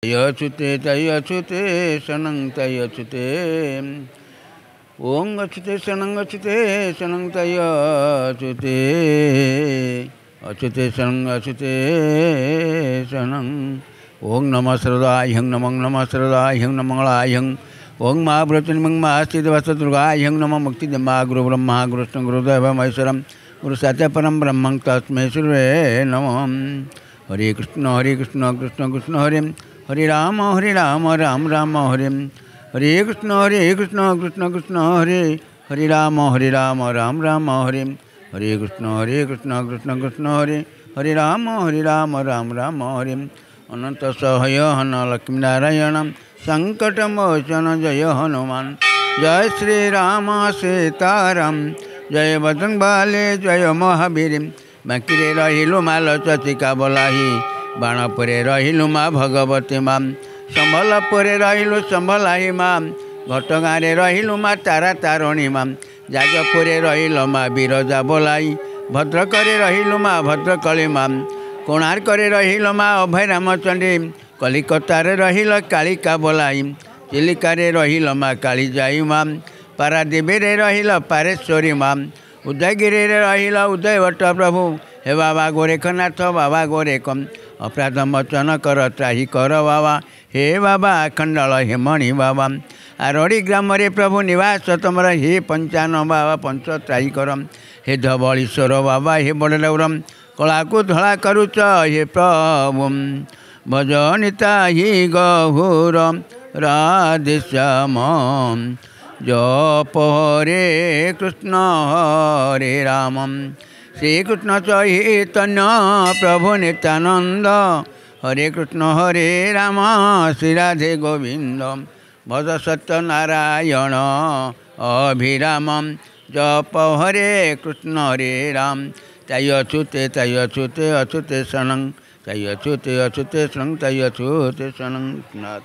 तय्यच्युते तय्यच्युते शनं तय्यच्युते ओं अच्युते शनं तय्यच्युते अच्युते शनं ओं नमः सरदाह्यं नमः सरदाह्यं नमंगलाह्यं ओं महाव्रतनिमं महास्थितवस्तुर्गाह्यं नमः मुक्तिदमा गुरु ब्रह्मा गुरुष्ण गुरुदेव महेश्वरं गुरु सत्य परम ब्रह्मं तस्मै श्रीवे नमः। हरे कृष्ण कृष्ण कृष्ण हरे हरे राम राम राम हरे कृष्ण कृष्ण कृष्ण हरे हरे राम राम राम हरे कृष्ण कृष्ण कृष्ण हरे हरे राम राम राम हरे अनंत सहाय हन लक्ष्मी नारायण संकटमोचन जय हनुमान जय श्री राम सीताराम जय बजरंग बाले जय महावीर बांकीरे रहिलु माल चतिका बोलाही बाणपुरे रहिलु माँ भगवती माँ संबलपुरे रहिलु संबलाई माँ घटगाँरे रहिलु माँ तारा तारणी माँ जाजपुरे रहिल माँ बिरजा बोलाई भद्रकरे रहिलु माँ भद्रकली माँ कोणार्करे रहिल माँ अभय रामचंडी कलिकतारे रहिल कालिका बोलाई चिलिकारे रहिल माँ कालीजाई माँ पारादीपे रहिल पारेश्वरी माँ उदयगिरी रहिल उदयवट प्रभु हे बाबा गोरेखनाथ बाबा गोरेख अपराध मोचन कर त्राही कर बाबा हे बाबा अखंडल हे मणि बाबा आरड़ी ग्राम रे प्रभु निवास तुमर हे पंचान बाबा पंच त्राही कर हे धवलीश्वर बाबा हे बड़ौरम कला को धला करुच हे प्रभु भजनिता ही गहुर राधेश्याम जप हरे कृष्ण हरे राम श्रीकृष्ण चैतन्य प्रभु नित्यानंद हरे कृष्ण हरे राम श्री राधे गोविंद भज सत्यनारायण अभिराम जप हरे कृष्ण हरे राम तय्यच्युते अच्युते शनं तय्यच्युते शनं तय्यच्युते शनं।